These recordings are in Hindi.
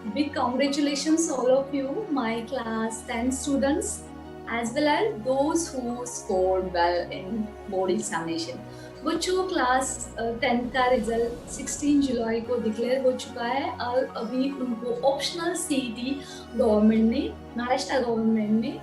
Big congratulations all of you, my class 10 students, as well as those who scored well in board examination. बच्चों क्लास 10 का रिजल्ट 16 जुलाई को डिक्लेयर हो चुका है और अभी उनको ऑप्शनल सीईटी गवर्नमेंट ने महाराष्ट्र गवर्नमेंट ने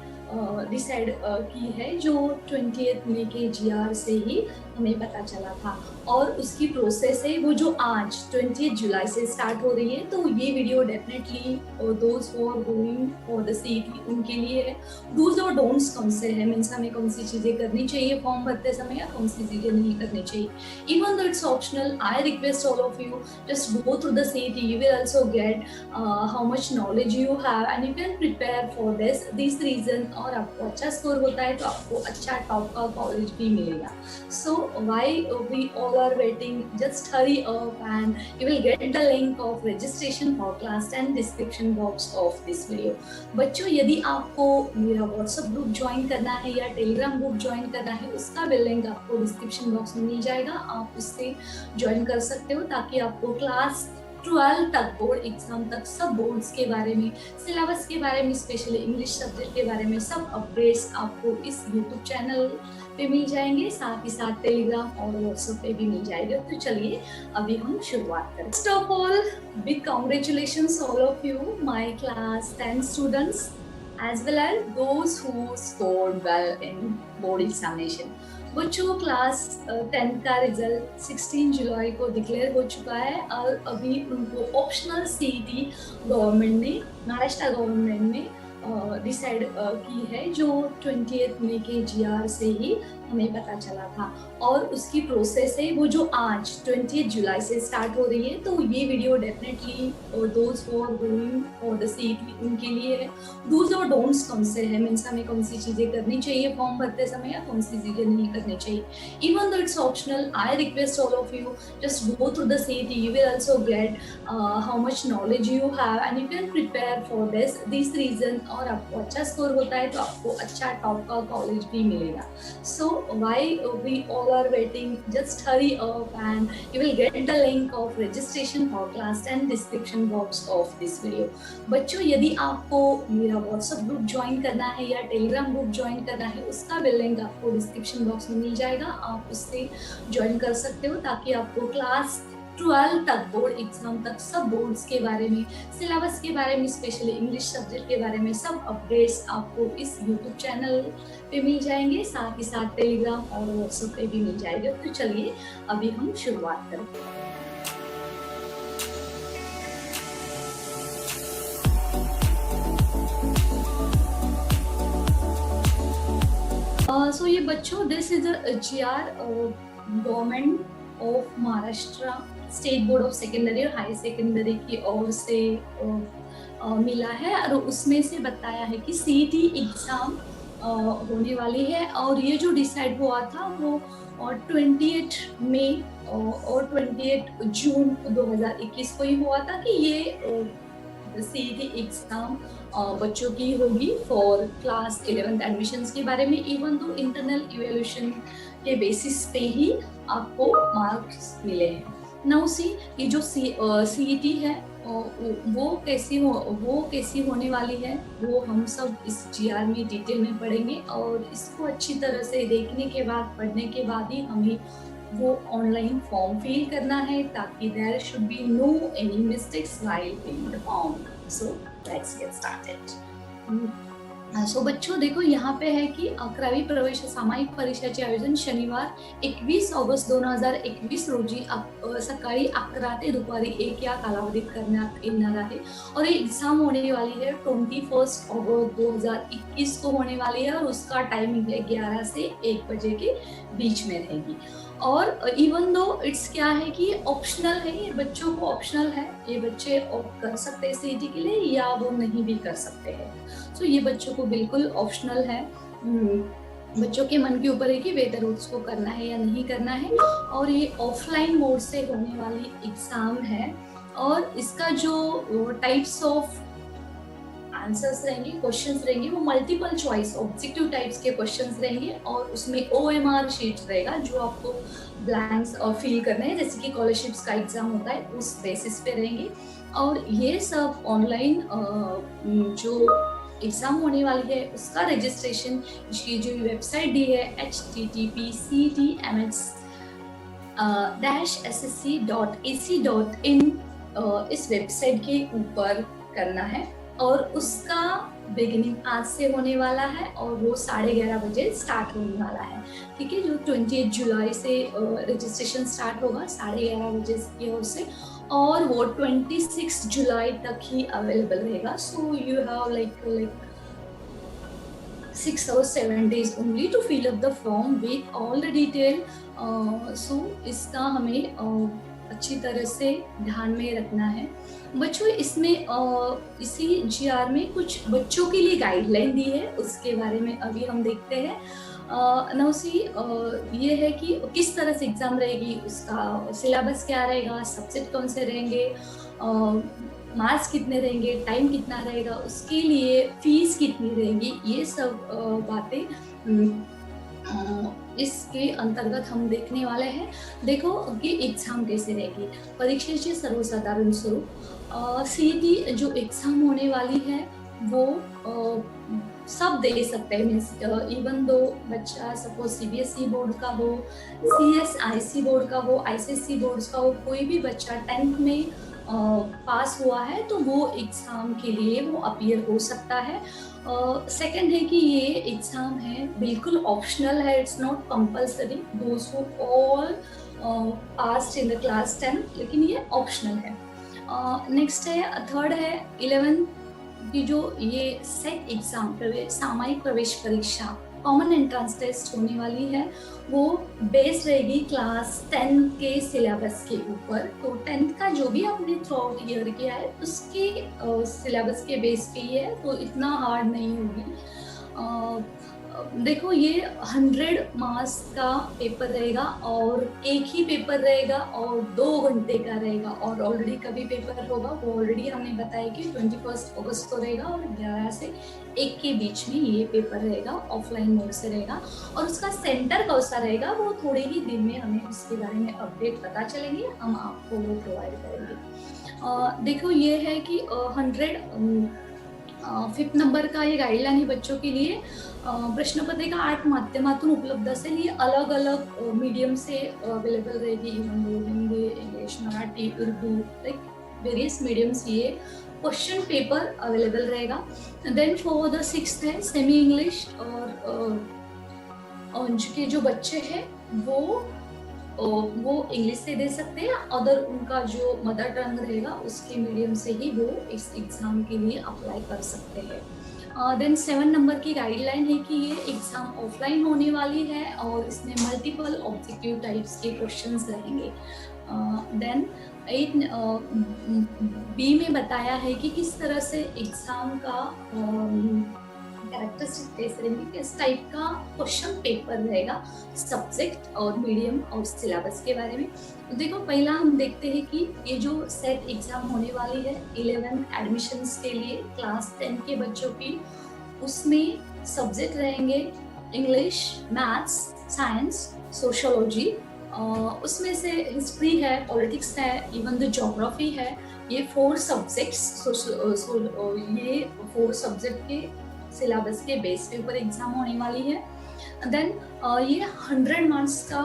डिसाइड की है, जो 20 मई के जीआर से ही हमें पता चला था और उसकी प्रोसेस है वो जो आज 20 जुलाई से स्टार्ट हो रही है। तो ये video definitely those who are going for the CET उनके लिए है। डूज और डोंट्स कौन से हैं, मीन्स हमें कौन सी चीज़ें करनी चाहिए फॉर्म भरते समय या कौन सी चीज़ें नहीं करनी चाहिए। Even though it's optional, I request all of you just go through the CET. You will also get how much knowledge you have and you can prepare for these reason। और आपको अच्छा स्कोर होता है तो आपको अच्छा टॉप का कॉलेज भी मिलेगा। So why we all are waiting, just hurry up and you will get the link of registration for class and description box of this video। बच्चों यदि आपको मेरा व्हाट्सएप ग्रुप ज्वाइन करना है या टेलीग्राम ग्रुप ज्वाइन करना है, उसका भी लिंक आपको डिस्क्रिप्शन बॉक्स में मिल जाएगा। आप उससे ज्वाइन कर सकते हो ताकि आपको क्लास 12 तक बोर्ड एग्जाम तक सब बोर्ड्स के बारे में, सिलेबस के बारे में, स्पेशली इंग्लिश सब्जेक्ट के बारे में सब अपडेट्स आपको इस यूट्यूब चैनल पे मिल जाएंगे, साथ ही साथ टेलीग्राम और व्हाट्सएप पे भी मिल जाएगा। तो चलिए अभी हम शुरुआत करें। First of all big congratulations all of you, my class 10 students as well as those who scored well in board examination। बच्चों क्लास 10 का रिजल्ट 16 जुलाई को डिक्लेयर हो चुका है और अभी उनको ऑप्शनल सीईटी गवर्नमेंट ने महाराष्ट्र गवर्नमेंट ने डिसाइड की है, जो 20 मई के जीआर से ही हमें पता चला था और उसकी प्रोसेस है वो जो आज 20 जुलाई से स्टार्ट हो रही है। तो ये video definitely those who are going for the CET उनके लिए है। डूज और डोंट्स कौन से हैं, मीन्स हमें कौन सी चीज़ें करनी चाहिए फॉर्म भरते समय या कौन सी चीज़ें नहीं करनी चाहिए। Even though it's optional, I request all of you just go through the CET. You will also get how much knowledge you have and you can prepare for these reason। और आपको अच्छा स्कोर होता है तो आपको अच्छा टॉप का कॉलेज भी मिलेगा। So why we all are waiting, just hurry up and you will get the link of registration for class and description box of this video। बच्चों यदि आपको मेरा व्हाट्सएप ग्रुप ज्वाइन करना है या टेलीग्राम ग्रुप ज्वाइन करना है, उसका भी लिंक आपको डिस्क्रिप्शन बॉक्स में मिल जाएगा। आप उससे ज्वाइन कर सकते हो ताकि आपको क्लास 12 तक बोर्ड एग्जाम तक सब बोर्ड्स के बारे में, सिलेबस के बारे में, स्पेशली इंग्लिश सब्जेक्ट के बारे में सब अपडेट्स आपको इस यूट्यूब चैनल पे मिल जाएंगे, साथ ही साथ टेलीग्राम और व्हाट्सएप पे भी मिल जाएगा। तो चलिए अभी हम शुरुआत करें। सो ये बच्चों this is a GR government of Maharashtra state board of secondary और हाई सेकेंडरी की ओर से मिला है और उसमें से बताया है कि सीईटी एग्जाम होने वाली है। और ये जो डिसाइड हुआ था वो 28 मई और 28 जून 2021 को ही हुआ था कि ये सीईटी एग्जाम बच्चों की होगी फॉर क्लास 11 एडमिशन्स के बारे में। इवन तो इंटरनल इवैल्यूएशन के बेसिस पे ही आपको मार्क्स मिले हैं। नाउ सी ये जो सीईटी है वो कैसी होने वाली है वो हम सब इस जीआर में डिटेल में पढ़ेंगे और इसको अच्छी तरह से देखने के बाद, पढ़ने के बाद ही हमें वो ऑनलाइन फॉर्म फिल करना है ताकि there should be no any mistakes while filling the form. So let's get started. So बच्चों देखो यहाँ पे है कि 11वी प्रवेश सामायिक परीक्षेचे आयोजन शनिवार 21 ऑगस्ट 2021 रोजी सकाळी 11 ते दुपारी 1 या कालावधीत करण्यात येणार आहे और ये एग्जाम होने वाली है 21 अगस्त 2021 को होने वाली है और उसका टाइमिंग है 11 से 1 बजे के बीच में रहेगी। और इवन दो इट्स क्या है कि ऑप्शनल है, ये बच्चों को ऑप्शनल है, ये बच्चे ऑप्ट कर सकते हैं सीईटी के लिए या वो नहीं भी कर सकते हैं। सो ये बच्चों को बिल्कुल ऑप्शनल है, बच्चों के मन के ऊपर है कि वेदर उसको करना है या नहीं करना है। और ये ऑफलाइन मोड से होने वाली एग्जाम है और इसका जो टाइप्स ऑफ आंसर्स रहेंगे, क्वेश्चंस रहेंगे वो मल्टीपल चॉइस ऑब्जेक्टिव टाइप्स के क्वेश्चंस रहेंगे और उसमें ओएमआर शीट रहेगा जो आपको ब्लैंक्स फिल करना है, जैसे कि स्कॉलरशिप्स का एग्जाम होता है उस बेसिस पे रहेंगे। और ये सब ऑनलाइन जो एग्ज़ाम होने वाली है उसका रजिस्ट्रेशन इसकी जो वेबसाइट दी है http://ssc.ac.in इस वेबसाइट के ऊपर करना है और उसका बिगिनिंग आज से होने वाला है और वो 11:30 बजे स्टार्ट होने वाला है। ठीक है, जो 28 जुलाई से रजिस्ट्रेशन स्टार्ट होगा 11:30 बजे की ओर से और वो 26 जुलाई तक ही अवेलेबल रहेगा। So you have like 6 or 7 days only to fill up the form with all the detail. सो इसका हमें अच्छी तरह से ध्यान में रखना है। बच्चों इसमें इसी जीआर में कुछ बच्चों के लिए गाइडलाइन दी है, उसके बारे में अभी हम देखते हैं। नौसी ये है कि किस तरह से एग्ज़ाम रहेगी, उसका सिलेबस क्या रहेगा, सब्जेक्ट कौन से रहेंगे, मार्क्स कितने रहेंगे, टाइम कितना रहेगा, उसके लिए फीस कितनी रहेगी, ये सब बातें इसके अंतर्गत हम देखने वाले हैं। देखो कि एग्ज़ाम कैसे रहेगी। परीक्षेचे सर्वसाधारण स्वरूप सीईटी जो एग्ज़ाम होने वाली है वो सब दे सकते हैं। मीन्स इवन दो बच्चा सपोज सीबीएसई बोर्ड का हो, सीएसआईसी बोर्ड का हो, आईसीएसई बोर्ड का हो, कोई भी बच्चा 10th में पास हुआ है तो वो एग्ज़ाम के लिए वो अपीयर हो सकता है। सेकंड है कि ये एग्ज़ाम है बिल्कुल ऑप्शनल है, it's not compulsory those who all passed in the class 10, लेकिन ये ऑप्शनल है। नेक्स्ट है, थर्ड है 11th की जो ये सेट एग्ज़ाम सामयिक प्रवेश परीक्षा कॉमन एंट्रेंस टेस्ट होने वाली है, वो बेस्ड रहेगी क्लास 10 के सिलेबस के ऊपर। तो 10th का जो भी आपने थ्रू आउट ईयर किया है उसके सिलेबस के बेस पे ही है, तो इतना हार्ड नहीं होगी। देखो ये 100 मार्क्स का पेपर रहेगा और एक ही पेपर रहेगा और 2 घंटे का रहेगा और ऑलरेडी कभी पेपर होगा वो ऑलरेडी हमने बताया कि 21 अगस्त को रहेगा और 11 से 1 के बीच में ये पेपर रहेगा, ऑफलाइन मोड से रहेगा और उसका सेंटर कौन सा रहेगा वो थोड़े ही दिन में हमें उसके बारे में अपडेट पता चलेंगे, हम आपको वो प्रोवाइड करेंगे। देखो ये है कि 5th नंबर का ये गाईडलाईन आहे बच्चों के लिए। प्रश्नपत्रिका 8 माध्यमातून उपलब्ध असेल, ये अलग अलग मीडियम से अवेलेबल रहेगी, even Hindi, English, Marathi, Urdu, like various mediums ये क्वेश्चन पेपर अवेलेबल रहेगा। देन फॉर द 6th है सेमी इंग्लिश और उनके जो बच्चे हैं वो इंग्लिश से दे सकते हैं, अदर उनका जो मदर टंग रहेगा उसके मीडियम से ही वो इस एग्ज़ाम के लिए अप्लाई कर सकते हैं। देन 7 नंबर की गाइडलाइन है कि ये एग्ज़ाम ऑफलाइन होने वाली है और इसमें मल्टीपल ऑब्जेक्टिव टाइप्स के क्वेश्चंस रहेंगे। देन 8 बी में बताया है कि किस तरह से एग्ज़ाम का कैरेक्टरिस्टिक टेस्ट रहेंगे, किस टाइप का क्वेश्चन पेपर रहेगा, सब्जेक्ट और मीडियम और सिलेबस के बारे में। तो देखो पहला हम देखते हैं कि ये जो सेट एग्ज़ाम होने वाली है 11th एडमिशन्स के लिए क्लास 10 के बच्चों की, उसमें सब्जेक्ट रहेंगे इंग्लिश, मैथ्स, साइंस, सोशियोलॉजी, उसमें से हिस्ट्री है, पॉलिटिक्स है, इवन द ज्योग्राफी है। ये 4 सब्जेक्ट्स ये 4 सब्जेक्ट के सिलेबस के बेस पे ऊपर एग्ज़ाम होने वाली है। देन ये 100 मार्क्स का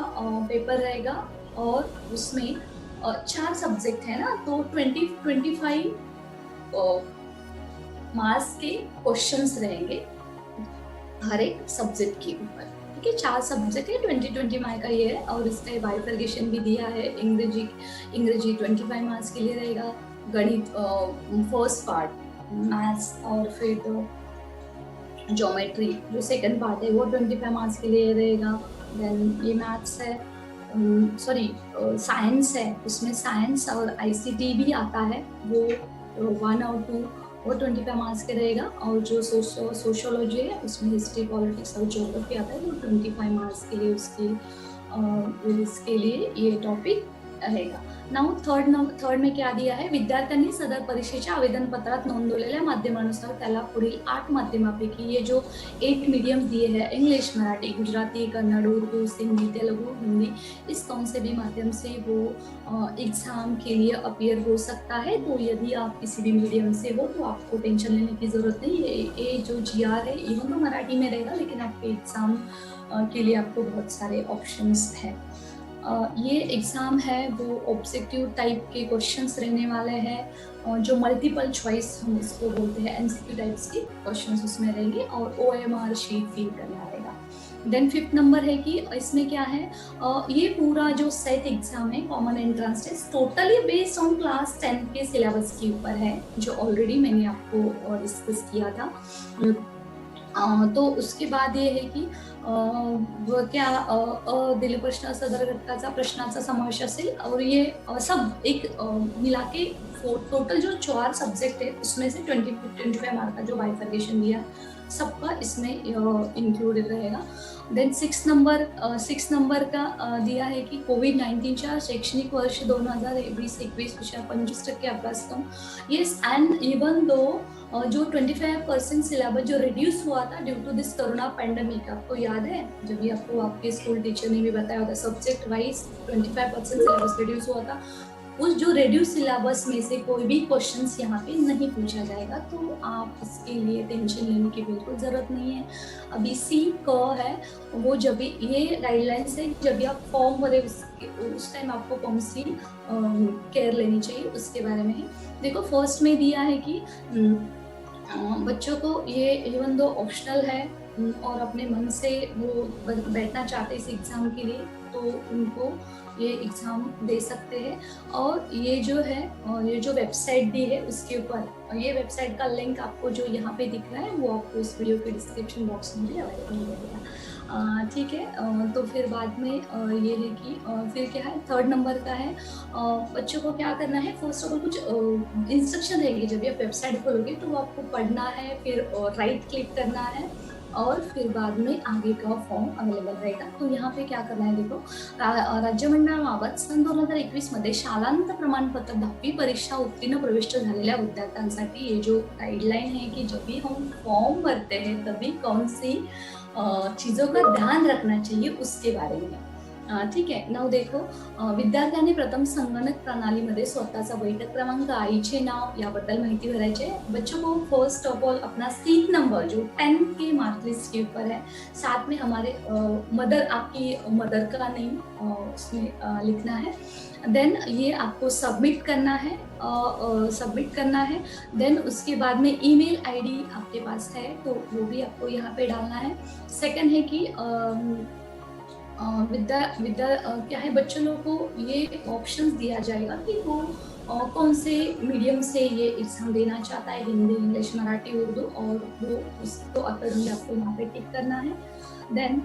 पेपर रहेगा और उसमें 4 सब्जेक्ट है ना, तो 25 मार्क्स के क्वेश्चंस रहेंगे हर एक सब्जेक्ट के ऊपर। ठीक है, 4 सब्जेक्ट है, 20 मार्क्स का ये है और इसका बाइफर्केशन भी दिया है। अंग्रेजी 25 मार्क्स के लिए रहेगा, गणित फर्स्ट पार्ट, मैथ्स और फिर ज्योमेट्री जो सेकंड पार्ट है वो 25 मार्क्स के लिए रहेगा। देन ये मैथ्स है, साइंस है, उसमें साइंस और आईसीटी भी आता है, वो 1 और 2 वो 25 मार्क्स के रहेगा और जो सोशियोलॉजी है उसमें हिस्ट्री, पॉलिटिक्स और ज्योग्राफी आता है वो 25 मार्क्स के लिए इसके लिए ये टॉपिक रहेगा. नाउ थर्ड में क्या दिया आहे, विद्यार्थ्यांनी सदर परीक्षेच्या आवेदनपत्रात नोंदवलेल्या माध्यमानुसार त्याला पुढील 8 माध्यमापैकी ये जो 8 मीडियम दिए हैं, इंग्लिश, मराठी, गुजराती, कन्नड़, उर्दू, सिंधी, तेलुगु, हिंदी, इस कौन से भी माध्यम से वो एग्जाम के लिए अपीयर हो सकता है. तो यदि आप किसी भी मीडियम से हो तो आपको टेंशन लेने की ज़रूरत नहीं है. ये जो GR है इवन तो मराठी में रहेगा, लेकिन आपके एग्ज़ाम के लिए आपको बहुत सारे ऑप्शंस हैं. ये एग्ज़ाम है वो ऑब्जेक्टिव टाइप के क्वेश्चंस रहने वाले हैं, जो मल्टीपल चॉइस हम इसको बोलते हैं, MCQ टाइप्स के क्वेश्चंस उसमें रहेंगे और OMR शीट फिल करना रहेगा. देन 5th नंबर है कि इसमें क्या है, ये पूरा जो सेट एग्जाम है, common entrance test, totally based on class 10 के सिलेबस के ऊपर है, जो ऑलरेडी मैंने आपको डिस्कस किया था. तो उसके बाद ये है की क्या दिलीप प्रश्न सदर घटकाचा प्रश्नाचा समावेश असेल और ये सब एक मिला के टोटल जो 4 सब्जेक्ट है उसमें से 25 मार्क का जो बाइफर्केशन दिया सबका इसमें इंक्लूड रहेगा. देन 6 नंबर का दिया है कि कोविड-19च्या शैक्षणिक वर्ष 2020-21 विषय 25% अभ्यासक्रम. येस, एंड इवन दो जो 25% सिलेबस जो रिड्यूस हुआ था due to this corona pandemic, आपको याद है जब भी आपको आपके स्कूल टीचर ने भी बताया था, सब्जेक्ट वाइज 25% सिलेबस रिड्यूस हुआ था. उस जो रिड्यूस सिलेबस में से कोई भी क्वेश्चंस यहाँ पे नहीं पूछा जाएगा, तो आप इसके लिए टेंशन लेने की बिल्कुल ज़रूरत नहीं है. अभी C क है वो जब भी ये गाइडलाइंस है, जब भी आप फॉर्म भरे उस टाइम आपको कौन सी केयर लेनी चाहिए उसके बारे में है. देखो फर्स्ट में दिया है कि बच्चों को ये इवन दो ऑप्शनल है और अपने मन से वो बैठना चाहते इस एग्ज़ाम के लिए, तो उनको ये एग्ज़ाम दे सकते हैं. और ये जो है ये जो वेबसाइट दी है उसके ऊपर, ये वेबसाइट का लिंक आपको जो यहाँ पे दिख रहा है वो आपको इस वीडियो के डिस्क्रिप्शन बॉक्स में भी अवेलेबल रहेगा. ठीक है. तो फिर बाद में ये है कि फिर क्या है, 3rd नंबर का है, बच्चों को क्या करना है. फर्स्ट ऑफ ऑल कुछ इंस्ट्रक्शन रहेंगे, जब आप वेबसाइट खोलोगे तो आपको पढ़ना है, फिर राइट क्लिक करना है और फिर बाद में आगे का फॉर्म अवेलेबल रहेगा. तो यहाँ पे क्या करना है, देखो राज्य मंडळामार्फत सन 2021 मध्ये शालांत प्रमाणपत्र 10वी परीक्षा उत्तीर्ण प्रविष्ट झालेल्या विद्यार्थ्यांसाठी ये जो गाइडलाइन है कि जब भी हम फॉर्म भरते हैं तभी कौन सी चीज़ों का ध्यान रखना चाहिए उसके बारे में. ठीक आहे. नाव देखो, विद्यार्थ्यांनी प्रथम संगणक प्रणालीमध्ये स्वतःचा बैठक क्रमांक, आईचे नाव याबद्दल माहिती भरायची है. बच्चों को फर्स्ट ऑफ ऑल अपना सीट नंबर जो 10 के मार्क लिस्ट के ऊपर है, साथ में हमारे मदर, आपकी मदर का नेम उसमें लिखना है. देन ये आपको सबमिट करना है. देन उसके बाद में ईमेल आईडी आपके पास है तो वो भी आपको यहाँ पे डालना है. सेकंड है कि क्या है, बच्चों लोगों को ये ऑप्शंस दिया जाएगा कि वो कौन से मीडियम से ये एग्जाम देना चाहता है, हिंदी, इंग्लिश, मराठी, उर्दू, और वो उसको अकॉर्डिंगली आपको यहाँ पे टिक करना है. Then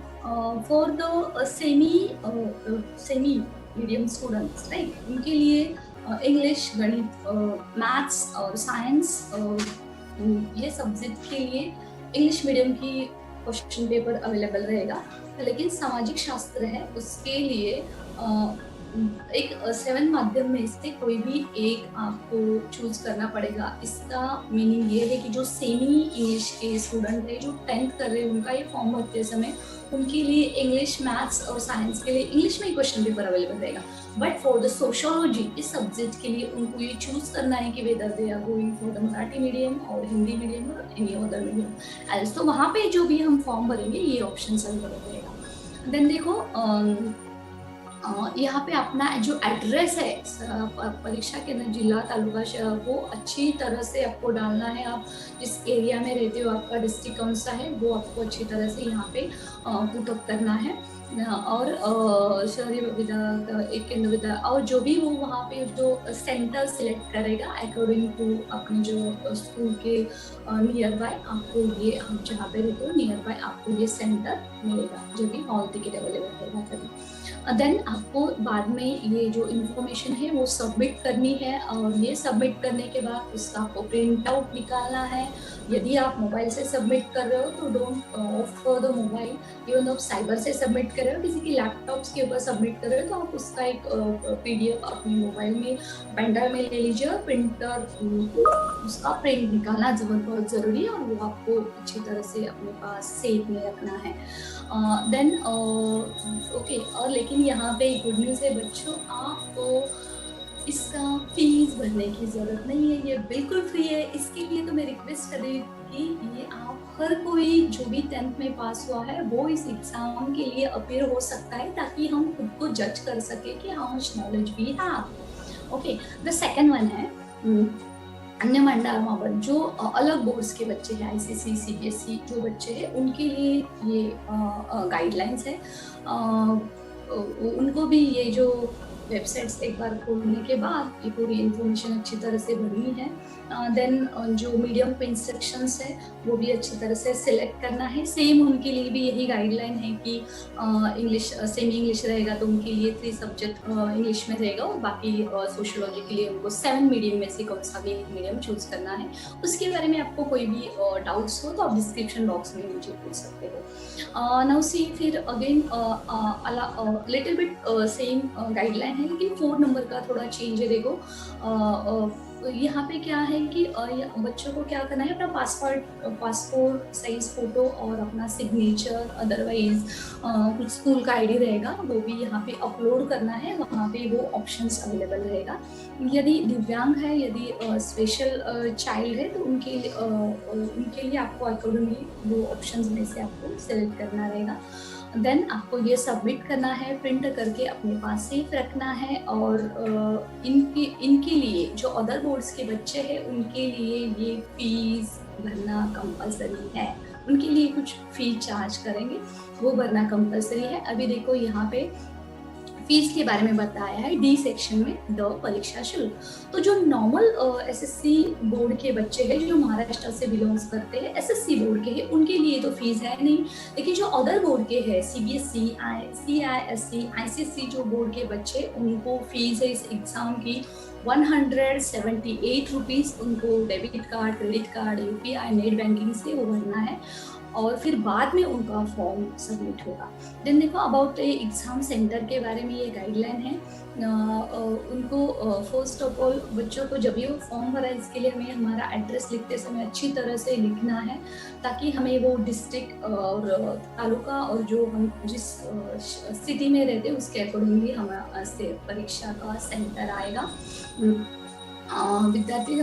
for the semi medium students, right, उनके लिए इंग्लिश, गणित, मैथ्स और साइंस, ये सब्जेक्ट के लिए इंग्लिश मीडियम की क्वेश्चन पेपर अवेलेबल रहेगा. लेकिन सामाजिक शास्त्र है उसके लिए एक 7 माध्यम में से कोई भी एक आपको चूज करना पड़ेगा. इसका मीनिंग ये है कि जो सेमी इंग्लिश के स्टूडेंट है, जो 10th कर रहे हैं, उनका ये फॉर्म भरते समय उनके लिए इंग्लिश, मैथ्स और साइंस के लिए इंग्लिश में ही क्वेश्चन पेपर अवेलेबल रहेगा. बट फॉर द सोशियोलॉजी, इस सब्जेक्ट के लिए उनको ये चूज करना है कि whether they are going for the Marathi medium और हिंदी मीडियम और एनी अदर मीडियम एल्स. तो वहाँ पे जो भी हम फॉर्म भरेंगे ये ऑप्शन अवेलेबल रहेगा. देन देखो, यहाँ पे अपना जो एड्रेस है परीक्षा केंद्र, जिला, तालुका, शहर, वो अच्छी तरह से आपको डालना है. आप जिस एरिया में रहते हो, आपका डिस्ट्रिक्ट कौन सा है, वो आपको अच्छी तरह से यहाँ पे पुटअप करना है. और शहरी विद्या, एक केंद्र विद्या, और जो भी वो वहाँ पे जो सेंटर सिलेक्ट करेगा अकॉर्डिंग टू अपने जो स्कूल के नियर बाय, आपको ये, हम जहाँ पे रहते हो नियर बाय आपको ये सेंटर मिलेगा, जो भी हॉल टिकट अवेलेबल रहेगा तभी. देन आपको बाद में ये जो इन्फॉर्मेशन है वो सबमिट करनी है, और ये सबमिट करने के बाद उसका आपको प्रिंट आउट निकालना है। यदि आप मोबाइल से सबमिट कर रहे हो तो don't of the mobile, even आप साइबर से सबमिट कर रहे हो, किसी की लैपटॉप्स के ऊपर सबमिट कर रहे हो, तो आप उसका एक PDF अपने मोबाइल में पेन ड्राइव में ले लीजिए, और प्रिंटर उसका प्रिंट निकालना बहुत ज़रूरी है, और वो आपको अच्छी तरह से अपने पास सेव में रखना है। देन ओके, और लेकिन यहाँ पे गुड न्यूज़ है बच्चों, आपको इसका फीस भरने की ज़रूरत नहीं है, ये बिल्कुल फ्री है। इसके लिए तो मैं रिक्वेस्ट कर रही हूँ कि ये आप हर कोई जो भी 10th में पास हुआ है वो इस एग्ज़ाम के लिए अपीयर हो सकता है, ताकि हम खुद को जज कर सके कि how much knowledge we have. Okay, the second one है अन्य मंडार जो अलग बोर्ड्स के बच्चे हैं, ICC CBSE जो बच्चे हैं, उनके लिए ये गाइडलाइंस है। उनको भी ये जो वेबसाइट्स एक बार खोलने के बाद ये पूरी इंफॉर्मेशन अच्छी तरह से भरनी है। देन जो मीडियम पे इंस्ट्रक्शंस है वो भी अच्छी तरह से सिलेक्ट करना है। सेम उनके लिए भी यही गाइडलाइन है कि इंग्लिश सेमी इंग्लिश रहेगा तो उनके लिए 3 सब्जेक्ट इंग्लिश में रहेगा, और बाकी सोशियोलॉजी के लिए उनको 7 मीडियम में से कौन सा भी मीडियम चूज करना है। उसके बारे में आपको कोई भी डाउट्स हो तो आप डिस्क्रिप्शन बॉक्स में मुझे पूछ सकते हो। नाउ सी, फिर again little bit same guideline है, लेकिन 4 नंबर का थोड़ा चेंज है। देखो यहाँ पे क्या है कि बच्चों को क्या करना है, अपना पासपोर्ट साइज फोटो और अपना सिग्नेचर, अदरवाइज कुछ स्कूल का ID रहेगा वो भी यहाँ पे अपलोड करना है। वहाँ पे वो ऑप्शंस अवेलेबल रहेगा। यदि दिव्यांग है, यदि स्पेशल चाइल्ड है तो उनके लिए आपको अकॉर्डिंगली वो ऑप्शंस में से आपको सेलेक्ट करना रहेगा। देन आपको ये सबमिट करना है, प्रिंट करके अपने पास सेफ रखना है। और इनके लिए जो अदर बोर्ड्स के बच्चे हैं उनके लिए ये फीस भरना कंपलसरी है। उनके लिए कुछ फी चार्ज करेंगे, वो भरना कंपलसरी है। अभी देखो यहाँ पे फीस के बारे में बताया है डी सेक्शन में, द परीक्षा शुल्क। तो जो नॉर्मल SSC बोर्ड के बच्चे हैं जो महाराष्ट्र से बिलोंग्स करते हैं, SSC बोर्ड के हैं, उनके लिए तो फीस है नहीं। लेकिन जो अदर बोर्ड के हैं, CBSE, CISE, ICC जो बोर्ड के बच्चे, उनको फीस है इस एग्जाम की 178 रुपीज़। उनको debit card, credit card, UPI, net banking से वो भरना है, और फिर बाद में उनका फॉर्म सबमिट होगा। देन देखो अबाउट एग्ज़ाम सेंटर के बारे में ये गाइडलाइन है। उनको फर्स्ट ऑफ ऑल बच्चों को जब भी वो फॉर्म भरा है, इसके लिए हमें हमारा एड्रेस लिखते समय अच्छी तरह से लिखना है, ताकि हमें वो डिस्ट्रिक्ट और तालुका और जो हम जिस सिटी में रहते हैं उसके अकॉर्डिंगली हमारे से परीक्षा का सेंटर आएगा। विद्यार्थी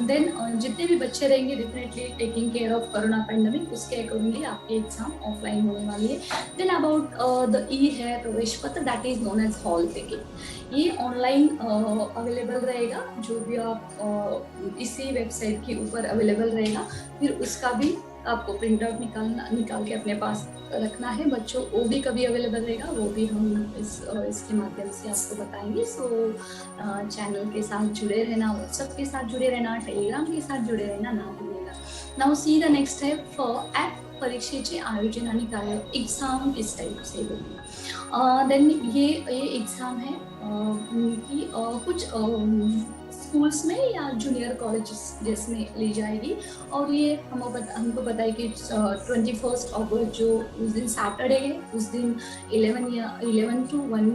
देन जितने भी बच्चे रहेंगे definitely taking care of corona pandemic, उसके अकॉर्डिंगली आपकी एग्जाम ऑफलाइन होने वाली है। देन अबाउट द है प्रवेश पत्र, that is known as hall ticket. ये ऑनलाइन अवेलेबल रहेगा, जो भी आप इसी वेबसाइट के ऊपर अवेलेबल रहेगा। फिर उसका भी आपको प्रिंट आउट निकाल के अपने पास रखना है। बच्चों वो भी कभी अवेलेबल रहेगा, वो भी हम इसके माध्यम से आपको बताएंगे। सो चैनल के साथ जुड़े रहना, व्हाट्सएप के साथ जुड़े रहना, टेलीग्राम के साथ जुड़े रहना ना भूलिएगा। नाउ सी द नेक्स्ट है ॲप परीक्षेचे आयोजन आणि कार्य, एग्जाम किस टाइप से होगी। देन ये एग्जाम है कि कुछ स्कूल्स में या जूनियर कॉलेजेस जिसमें ली जाएगी। और ये हमको पता है कि 21 अगस्त जो उस दिन सैटरडे है, उस दिन 11 to 1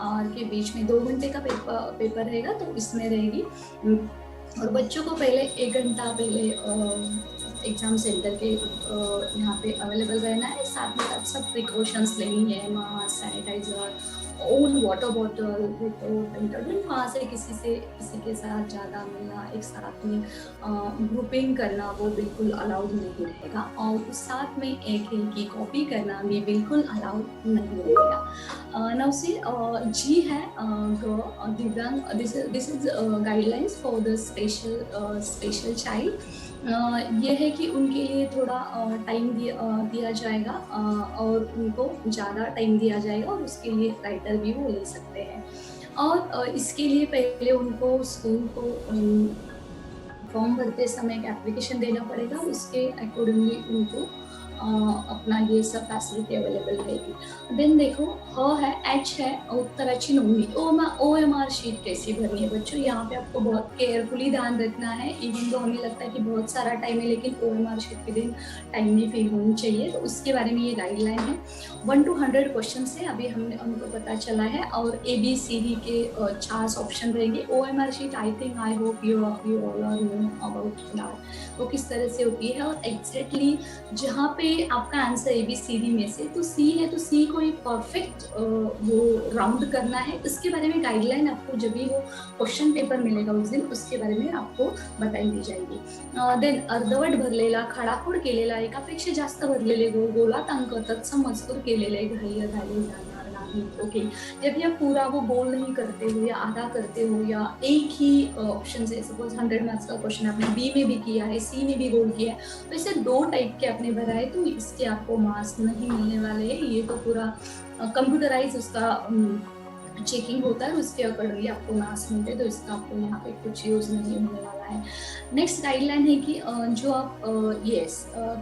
आवर के बीच में 2 घंटे का पेपर रहेगा, तो इसमें रहेगी। और बच्चों को पहले 1 घंटा पहले एग्जाम सेंटर के यहाँ पे अवेलेबल रहना है। साथ में सब प्रिकॉशंस लेनी है, mask, sanitizer, own water bottle with internet. वहाँ से किसी के साथ ज़्यादा मिलना, एक साथ में ग्रुपिंग करना वो बिल्कुल अलाउड नहीं रहेगा। और उस साथ में एक की कॉपी करना भी बिल्कुल अलाउड नहीं रहेगा। नाउ सी जी है दिव्यांग, this is guidelines for the special child. ये है कि उनके लिए थोड़ा टाइम दिया जाएगा, और उनको ज़्यादा टाइम दिया जाएगा, और उसके लिए राइटर भी वो ले सकते हैं। और इसके लिए पहले उनको स्कूल को फॉर्म भरते समय एक एप्लीकेशन देना पड़ेगा, उसके अकॉर्डिंगली उनको अपना ये सब फैसिलिटी अवेलेबल रहेगी। देन देखो है, एच है, उत्तराची नोंदणी, OMR शीट कैसी भरनी है बच्चों, यहाँ पे आपको बहुत केयरफुली ध्यान रखना है। इवन तो हमें लगता है कि बहुत सारा टाइम है, लेकिन OMR शीट के दिन टाइम नहीं फिल होनी चाहिए, तो उसके बारे में ये गाइडलाइन है। 1 to 100 क्वेश्चन है, अभी हमको पता चला है, और ABCD के 4 ऑप्शन रहेंगे। OMR sheet I think, I hope you all are know about that, वो किस तरह से होती है, और एग्जैक्टली जहाँ पे आपका आंसर ABCD में से तो C है, तो C को एक परफेक्ट वो राउंड करना है, इसके बारे में गाइडलाइन आपको जब भी वो क्वेश्चन पेपर मिलेगा उस दिन, उसके बारे में आपको बताई दी जाएगी। देन अर्धवट भरलेला, खाडाखोड केलेला, एकापेक्षा जास्त भरलेले गोलात अंक, तत्सम मजकूर केलेले, घाई घाले जाणार नाही। ओके, जब आप पूरा वो गोल नहीं करते हो या आधा करते हो, या एक ही ऑप्शन से, सपोज 100 मार्क्स का क्वेश्चन आपने B में भी किया है, C में भी गोल किया है, तो इसे 2 टाइप के आपने भरा है, तो इसके आपको मार्क्स नहीं मिलने वाले हैं। ये तो पूरा कंप्यूटराइज उसका चेकिंग होता है, उसके अकॉर्डिंगली आपको मार्क्स मिलते हैं, तो इसका आपको यहाँ पे कुछ यूज नहीं होने वाला है। नेक्स्ट गाइडलाइन है कि जो आप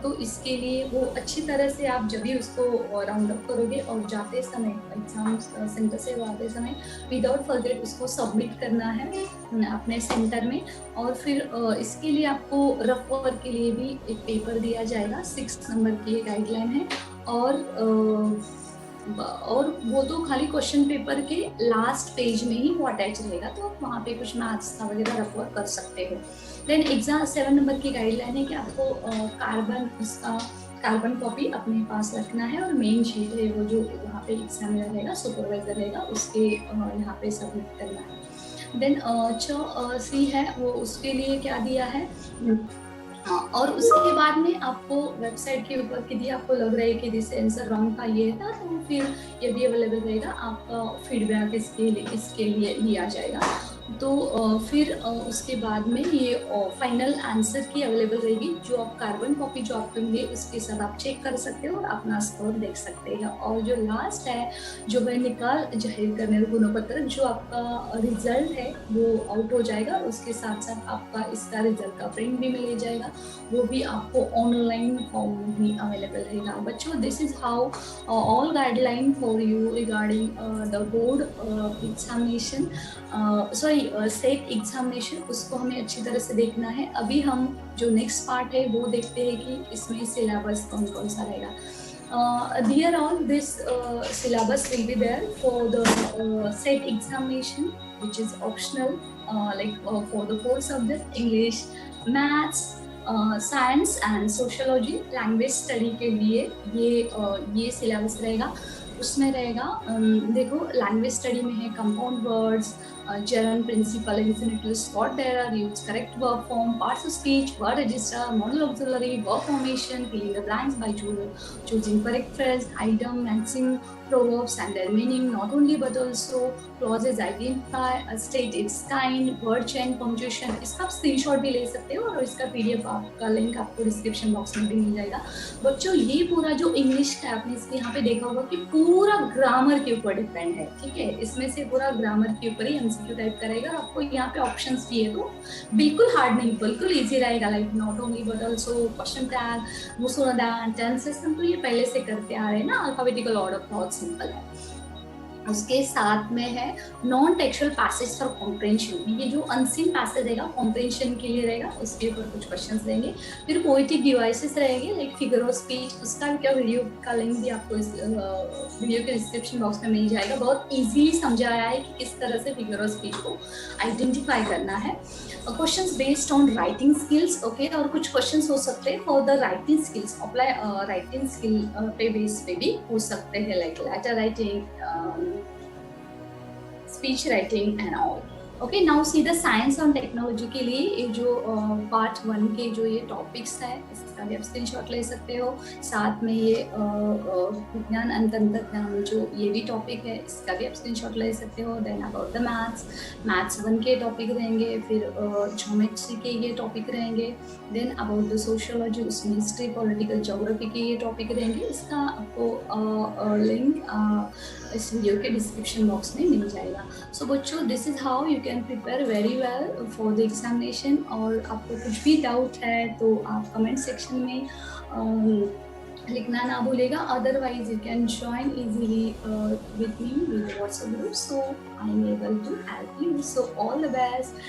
तो इसके लिए वो अच्छी तरह से आप जब भी उसको राउंड अप करोगे और जाते समय एग्जाम सेंटर से आते समय विदाउट फर्दर उसको सबमिट करना है अपने सेंटर में। और फिर इसके लिए आपको रफ वर्क के लिए भी एक पेपर दिया जाएगा, 6 नंबर की गाइडलाइन है। और वो तो खाली क्वेश्चन पेपर के लास्ट पेज में ही वो अटैच रहेगा, तो आप वहाँ पे कुछ मैथ्स का वगैरह रफ वर्क कर सकते हो। देन एग्जाम 7 नंबर की गाइडलाइन है कि आपको कार्बन कॉपी अपने पास रखना है, और मेन शीट है वो जो वहाँ पे एग्जामिनर रहेगा, सुपरवाइजर रहेगा, उसके यहाँ पे सबमिट करना है। देन C है, वो उसके लिए क्या दिया है, और उसके बाद में आपको वेबसाइट के ऊपर यदि आपको लग रहा है कि दिस आंसर रॉन्ग का ये था, तो फिर ये भी अवेलेबल रहेगा, आपका फीडबैक इसके लिए लिया जाएगा। तो फिर उसके बाद में ये फाइनल आंसर की अवेलेबल रहेगी, जो आप कार्बन कॉपी जो आपको मिले उसके साथ आप चेक कर सकते हो और अपना स्कोर देख सकते हैं। और जो लास्ट है, जो वह निकाल जाहिर करने गुणपत्र, जो आपका रिजल्ट है वो आउट हो जाएगा, उसके साथ साथ आपका इसका रिजल्ट का प्रिंट भी मिल जाएगा, वो भी आपको ऑनलाइन फॉर्म में ही अवेलेबल रहेगा। बच्चों, this is how all guideline for you regarding the board examination, set examination, उसको हमें अच्छी तरह से देखना है। अभी हम जो नेक्स्ट पार्ट है वो देखते हैं कि इसमें सिलेबस कौन कौन सा रहेगा। Dear all, this syllabus will be there for the set examination, which is optional, for the 4 subjects: English, Maths, science and sociology. Language study के लिए ये सिलेबस रहेगा। उसमें रहेगा देखो, लैंग्वेज स्टडी में है compound words, gerund, principal, infinitive, what there are used, correct verb form, parts of speech, word register, modal auxiliary, verb formation, filling the blanks by choosing correct phrase, item, maxim, proverbs and their meaning, not only but also clauses, identify, state its kind, word chain, punctuation। इसका आप स्क्रीनशॉट भी ले सकते हो, और इसका PDF आपका लिंक आपको डिस्क्रिप्शन बॉक्स में भी मिल जाएगा। बच्चों, ये पूरा जो इंग्लिश का आपने इसके यहाँ पे देखा होगा कि पूरा ग्रामर के ऊपर डिपेंड है, ठीक है, इसमें से पूरा ग्रामर के ऊपर ही MCQ टाइप करेगा, और आपको यहाँ पे ऑप्शंस दिए तो बिल्कुल हार्ड नहीं, बिल्कुल इजी रहेगा, like not only but also question tag, मुसोनदान, टेंस सिस्टम, तो ये पहले से करते आ रहे हैं ना, अल्फाबेटिकल ऑर्डर बहुत सिंपल है। उसके साथ में है non textual passage for comprehension, ये जो अनसीन पैसेज रहेगा कॉम्प्रेंशन के लिए रहेगा, उसके ऊपर कुछ क्वेश्चंस रहेंगे। फिर पोएटिक डिवाइसेस रहेंगे, लाइक फिगर ऑफ स्पीच, उसका भी क्या वीडियो का लिंक भी आपको इस वीडियो के डिस्क्रिप्शन बॉक्स में मिल जाएगा। बहुत इजीली समझाया है कि किस तरह से फिगर ऑफ स्पीच को आइडेंटिफाई करना है। Questions based on writing skills, okay, और कुछ क्वेश्चंस हो सकते हैं for the writing skills, apply writing skill पे बेस पे भी हो सकते हैं, like letter writing, speech writing and all। Okay, now see the science और टेक्नोलॉजी के लिए ये जो पार्ट 1 के जो ये टॉपिक्स है, इसका भी आप स्क्रीनशॉट ले सकते हो। साथ में ये विज्ञान अंतर्ज्ञान जो ये भी टॉपिक है, इसका भी आप स्क्रीनशॉट ले सकते हो। देन अबाउट द मैथ्स 1 के टॉपिक रहेंगे, फिर ज्योमेट्री के ये टॉपिक रहेंगे। देन अबाउट द सोशियोलॉजी, उसमें हिस्ट्री, पॉलिटिकल, ज्योग्राफी के ये टॉपिक रहेंगे। इसका आपको लिंक इस वीडियो के डिस्क्रिप्शन बॉक्स में मिल जाएगा। सो बच्चों, this is how you can prepare very well for the examination. और आपको कुछ भी डाउट है तो आप कमेंट सेक्शन में लिखना ना भूलेगा, otherwise you can join easily with me with WhatsApp group, so I am able to help you. So all the best.